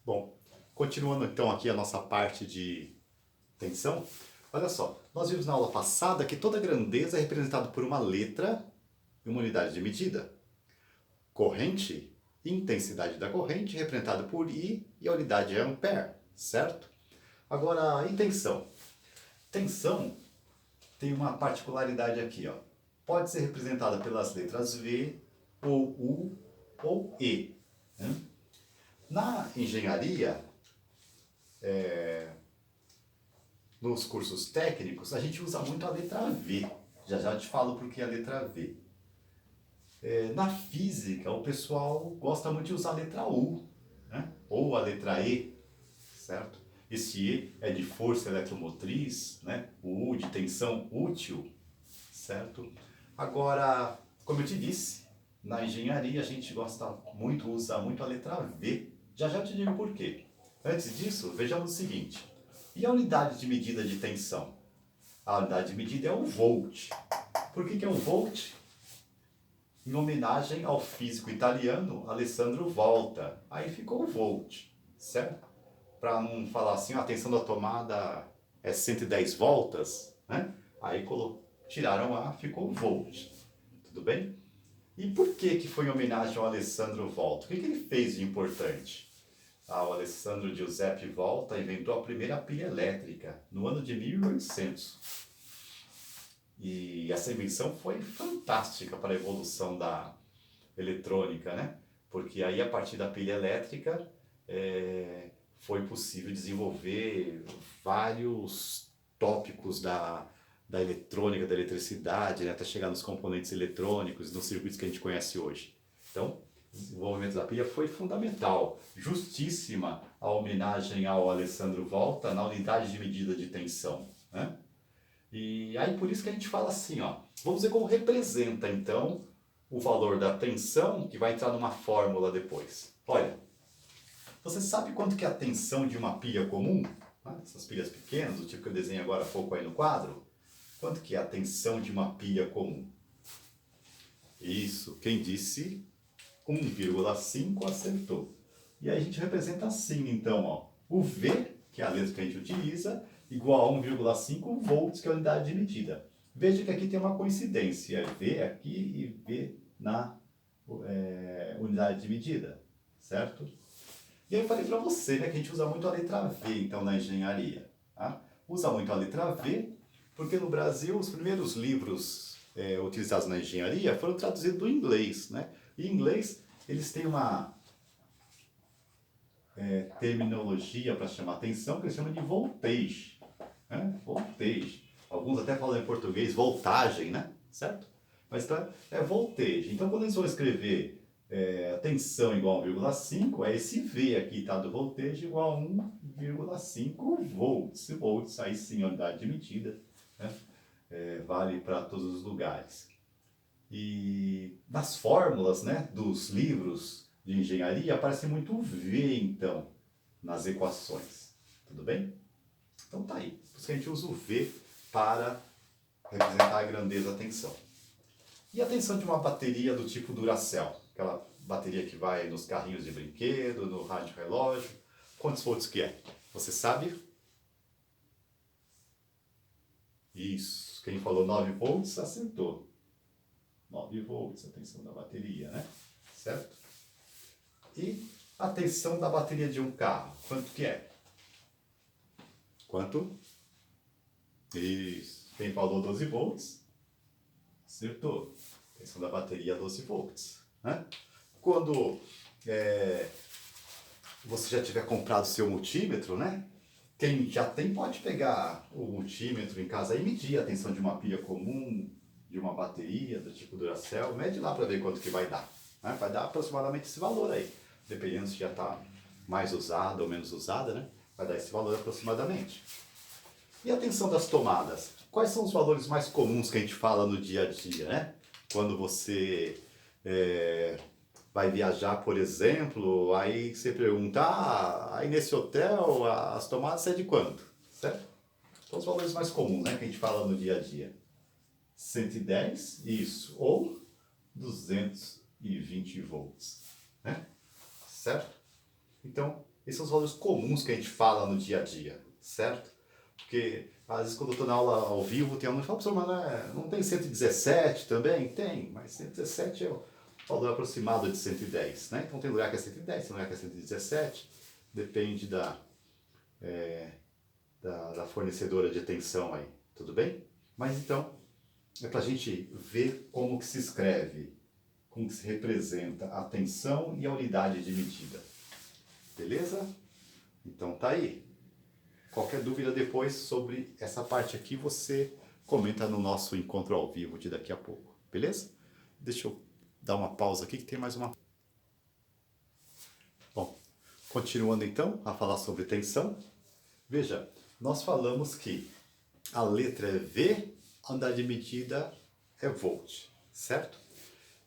Bom, continuando então aqui a nossa parte de tensão, olha só, nós vimos na aula passada que toda grandeza é representada por uma letra e uma unidade de medida. Corrente, intensidade da corrente representada por I e a unidade é ampere, certo? Agora, e tensão? Tensão tem uma particularidade aqui, ó. Pode ser representada pelas letras V, ou U, ou E. Né? Na engenharia, nos cursos técnicos, a gente usa muito a letra V. Já já te falo por que a letra V. Na física, o pessoal gosta muito de usar a letra U, né? Ou a letra E, certo? Esse E é de força eletromotriz, né? O U de tensão útil, certo? Agora, como eu te disse, na engenharia a gente gosta muito, usa muito a letra V. Já já te digo por quê. Antes disso, vejamos o seguinte. E a unidade de medida de tensão? A unidade de medida é o volt. Por que é o volt? Em homenagem ao físico italiano Alessandro Volta. Aí ficou o volt, certo? Para não falar assim, a tensão da tomada é 110 voltas, né? Aí tiraram A, ficou volt. Tudo bem? E por que foi em homenagem ao Alessandro Volta? O que ele fez de importante? O Alessandro Giuseppe Volta inventou a primeira pilha elétrica no ano de 1800. E essa invenção foi fantástica para a evolução da eletrônica, né? Porque aí a partir da pilha elétrica foi possível desenvolver vários tópicos da eletrônica, da eletricidade, né? Até chegar nos componentes eletrônicos, nos circuitos que a gente conhece hoje. Então, o desenvolvimento da pilha foi fundamental. Justíssima a homenagem ao Alessandro Volta na unidade de medida de tensão, né? E aí por isso que a gente fala assim, ó, vamos ver como representa então o valor da tensão, que vai entrar numa fórmula depois. Olha, você sabe quanto que é a tensão de uma pilha comum? Essas pilhas pequenas, o tipo que eu desenho agora há pouco aí no quadro. Quanto que é a tensão de uma pilha comum? Isso, quem disse 1,5 acertou. E aí a gente representa assim, então, ó, o V, que é a letra que a gente utiliza, igual a 1,5 volts, que é a unidade de medida. Veja que aqui tem uma coincidência, V aqui e V na unidade de medida, certo? E aí eu falei para você, né, que a gente usa muito a letra V, então, na engenharia. Tá? Usa muito a letra V, porque no Brasil os primeiros livros utilizados na engenharia foram traduzidos do inglês, né? E em inglês eles têm uma terminologia para chamar atenção que eles chamam de voltage, né? Voltage. Alguns até falam em português voltagem, né? Certo? Mas então é voltage. Então quando eles vão escrever tensão igual a 1,5, é esse V aqui, tá? Do voltage igual a 1,5 volts. Volts, aí sim, a unidade de medida, né? Vale para todos os lugares. E nas fórmulas, né, dos livros de engenharia aparece muito o V, então, nas equações. Tudo bem? Então tá aí. Por isso que a gente usa o V para representar a grandeza da tensão. E a tensão de uma bateria do tipo Duracell? Aquela bateria que vai nos carrinhos de brinquedo, no rádio relógio. Quantos volts que é? Você sabe? Isso. Quem falou 9 volts acertou. 9 volts, a tensão da bateria, né? Certo? E a tensão da bateria de um carro, quanto que é? Quanto? Isso. Quem falou 12 volts? Acertou. A tensão da bateria 12 volts. Né? Quando você já tiver comprado seu multímetro, né? Quem já tem pode pegar o multímetro em casa e medir a tensão de uma pilha comum, de uma bateria do tipo Duracell, mede lá para ver quanto que vai dar. Né? Vai dar aproximadamente esse valor aí, dependendo se já está mais usada ou menos usada, né? Vai dar esse valor aproximadamente. E a tensão das tomadas? Quais são os valores mais comuns que a gente fala no dia a dia, né? Quando você vai viajar, por exemplo, aí você pergunta, aí nesse hotel as tomadas é de quanto? Certo? São os valores mais comuns, né, que a gente fala no dia a dia. 110, isso, ou 220 volts, né? Certo? Então, Esses são os valores comuns que a gente fala no dia a dia, certo? Porque às vezes quando eu estou na aula ao vivo, tem aluno que fala, professor, mas não tem 117 também? Tem, mas 117 é o valor aproximado de 110, né? Então tem lugar que é 110, tem lugar que é 117, depende da fornecedora de atenção aí, tudo bem? Mas então, é para a gente ver como que se escreve, como que se representa a tensão e a unidade de medida. Beleza? Então tá aí. Qualquer dúvida depois sobre essa parte aqui, você comenta no nosso encontro ao vivo de daqui a pouco. Beleza? Deixa eu dar uma pausa aqui que tem mais uma. Bom, continuando então a falar sobre tensão. Veja, nós falamos que a letra é V, a unidade de medida é volt, certo?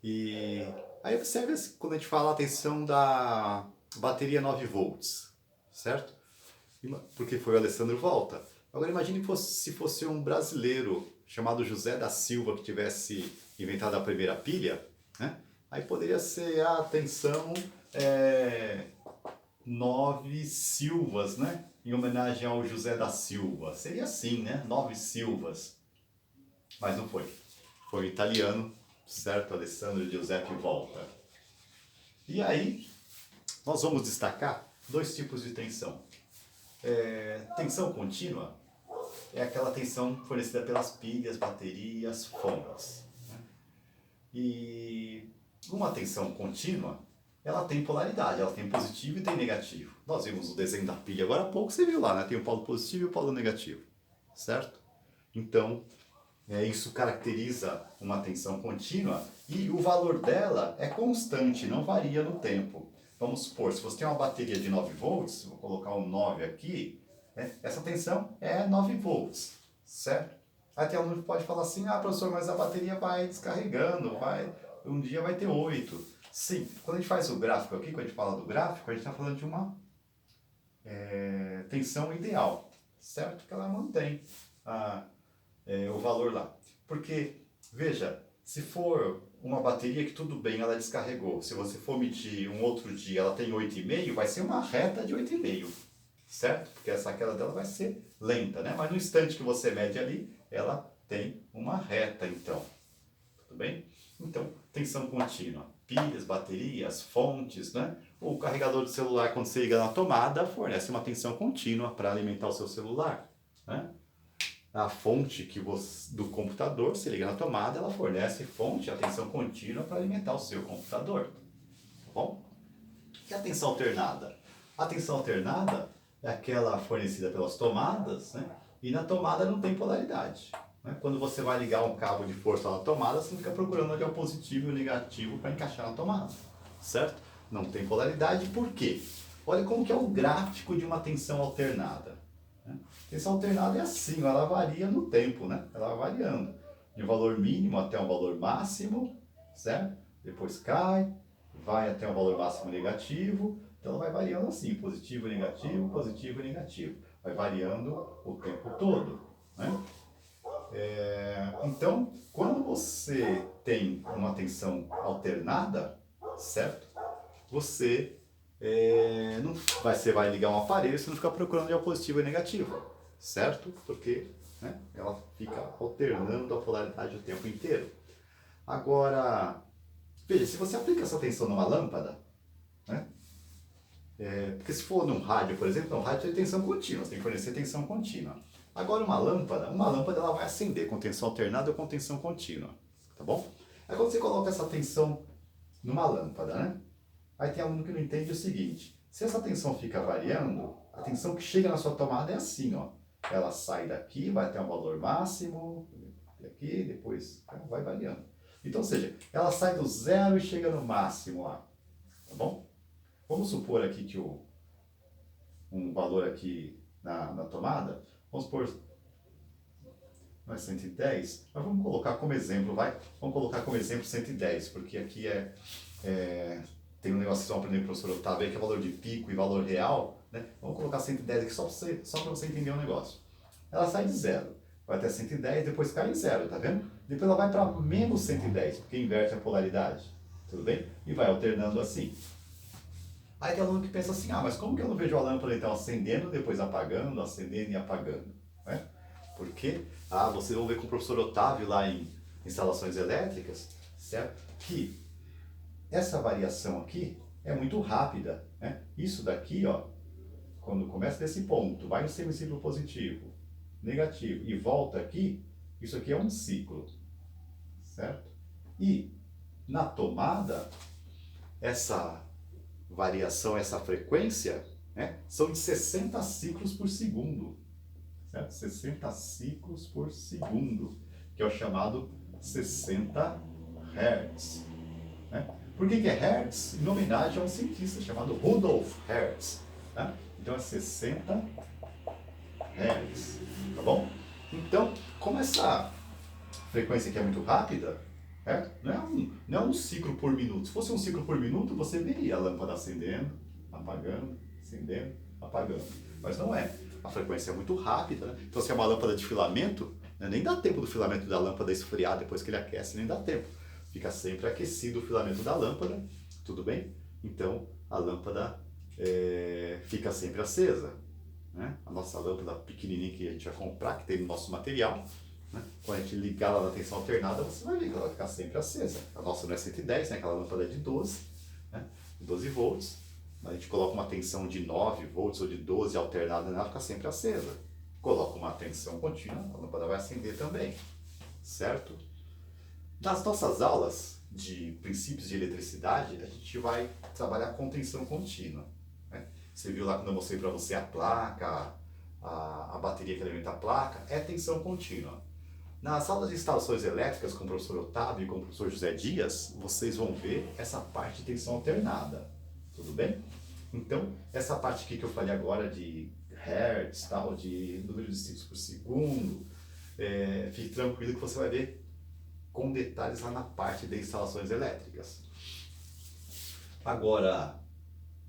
E aí observe quando a gente fala a tensão da bateria 9 volts, certo? Porque foi o Alessandro Volta. Agora imagine se fosse um brasileiro chamado José da Silva que tivesse inventado a primeira pilha, né? Aí poderia ser a tensão 9 Silvas, né? Em homenagem ao José da Silva. Seria assim, né? 9 Silvas. Mas não foi. Foi o italiano, certo? Alessandro Giuseppe Volta. E aí, nós vamos destacar dois tipos de tensão. Tensão contínua é aquela tensão fornecida pelas pilhas, baterias, fontes. Né? E uma tensão contínua, ela tem polaridade, ela tem positivo e tem negativo. Nós vimos o desenho da pilha agora há pouco, você viu lá, né? Tem o polo positivo e o polo negativo, certo? Então, isso caracteriza uma tensão contínua e o valor dela é constante, não varia no tempo. Vamos supor, se você tem uma bateria de 9 volts, vou colocar um 9 aqui, né? Essa tensão é 9 volts, certo? Aí tem aluno que pode falar assim, professor, mas a bateria vai descarregando, um dia vai ter 8. Sim, quando a gente faz o gráfico aqui, quando a gente fala do gráfico, a gente está falando de uma tensão ideal, certo? Que ela mantém o valor lá. Porque, veja, se for uma bateria que tudo bem, ela descarregou, se você for medir um outro dia, ela tem 8,5, vai ser uma reta de 8,5, certo? Porque essa queda dela vai ser lenta, né? Mas no instante que você mede ali, ela tem uma reta, então. Tudo bem? Então, tensão contínua. Pilhas, baterias, fontes, né? O carregador do celular, quando você liga na tomada, fornece uma tensão contínua para alimentar o seu celular, né? A fonte do computador, se liga na tomada, ela fornece fonte, a tensão contínua para alimentar o seu computador. Tá bom? E a tensão alternada? A tensão alternada é aquela fornecida pelas tomadas, né? E na tomada não tem polaridade. Né? Quando você vai ligar um cabo de força na tomada, você fica procurando onde é o positivo e o negativo para encaixar na tomada, certo? Não tem polaridade, por quê? Olha como que é o gráfico de uma tensão alternada. Tensão alternada é assim, ela varia no tempo, né? Ela vai variando. De um valor mínimo até um valor máximo, certo? Depois cai, vai até um valor máximo negativo. Então ela vai variando assim, positivo e negativo, positivo e negativo. Vai variando o tempo todo, né? Então, quando você tem uma tensão alternada, certo? Você você vai ligar um aparelho e você não fica procurando o positivo e negativo, certo? Porque ela fica alternando a polaridade o tempo inteiro. Agora, veja, se você aplica essa tensão numa lâmpada, né? Porque se for num rádio, por exemplo, um rádio tem tensão contínua, você tem que fornecer tensão contínua. Agora uma lâmpada ela vai acender com tensão alternada ou com tensão contínua, tá bom? Aí quando você coloca essa tensão numa lâmpada, né? Aí tem aluno que não entende o seguinte, se essa tensão fica variando, a tensão que chega na sua tomada é assim, ó. Ela sai daqui, vai até um valor máximo, aqui, depois vai variando. Então, ou seja, ela sai do zero e chega no máximo lá, tá bom? Vamos supor aqui que um valor aqui na tomada, vamos supor, não é 110, mas vamos colocar como exemplo, Vamos colocar como exemplo 110, porque aqui tem um negócio que vocês vão aprender com o professor Otávio aí, que é valor de pico e valor real, né? Vamos colocar 110 aqui só para você entender o negócio. Ela sai de zero, vai até 110, depois cai em zero, tá vendo? Depois ela vai para menos 110, porque inverte a polaridade, tudo bem? E vai alternando assim. Aí tem aluno que pensa assim, ah, mas como que eu não vejo a lâmpada então acendendo, depois apagando, acendendo e apagando? Né? Porque, vocês vão ver com o professor Otávio lá em instalações elétricas, certo? Que essa variação aqui é muito rápida, né? Isso daqui, ó, quando começa desse ponto, vai no semiciclo positivo, negativo e volta aqui, isso aqui é um ciclo, certo? E na tomada, essa variação, essa frequência, né, são de 60 ciclos por segundo, certo? 60 ciclos por segundo, que é o chamado 60 Hz. Né? Por que é Hertz? Em homenagem a um cientista chamado Rudolf Hertz. Tá? Então é 60 Hz, tá bom? Então, como essa frequência aqui é muito rápida, não é um ciclo por minuto. Se fosse um ciclo por minuto, você veria a lâmpada acendendo, apagando, acendendo, apagando. Mas não é. A frequência é muito rápida, né? Então, se é uma lâmpada de filamento, né, nem dá tempo do filamento da lâmpada esfriar depois que ele aquece, nem dá tempo. Fica sempre aquecido o filamento da lâmpada, tudo bem? Então, a lâmpada fica sempre acesa. Né? A nossa lâmpada pequenininha que a gente vai comprar, que tem no nosso material, né? Quando a gente ligar ela na tensão alternada, você vai ver que ela vai ficar sempre acesa. A nossa não é 110, né? Aquela lâmpada é de 12, né? 12 volts. A gente coloca uma tensão de 9 volts ou de 12 alternada nela, fica sempre acesa. Coloca uma tensão contínua, a lâmpada vai acender também, certo? Nas nossas aulas de princípios de eletricidade, a gente vai trabalhar com tensão contínua. Né? Você viu lá quando eu mostrei para você a placa, a bateria que alimenta a placa, é tensão contínua. Nas aulas de instalações elétricas com o professor Otávio e com o professor José Dias, vocês vão ver essa parte de tensão alternada, tudo bem? Então, essa parte aqui que eu falei agora de hertz, tal, de número de ciclos por segundo, fique tranquilo que você vai ver com detalhes lá na parte de instalações elétricas. Agora,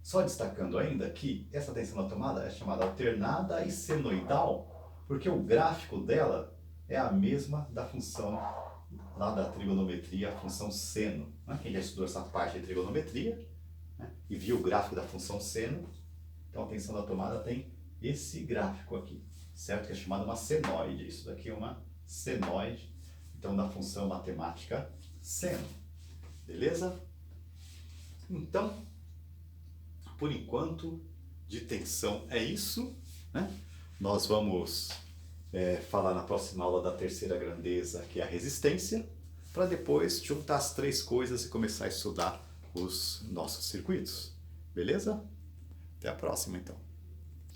só destacando ainda que essa tensão na tomada é chamada alternada e senoidal, porque o gráfico dela é a mesma da função lá da trigonometria, a função seno. Né? Quem já estudou essa parte de trigonometria, né? E viu o gráfico da função seno, então a tensão da tomada tem esse gráfico aqui, certo? Que é chamado uma senoide. Isso daqui é uma senoide, então da função matemática seno. Beleza? Então, por enquanto, de tensão é isso, né? Nós vamos falar na próxima aula da terceira grandeza, que é a resistência, para depois juntar as três coisas e começar a estudar os nossos circuitos. Beleza? Até a próxima, então.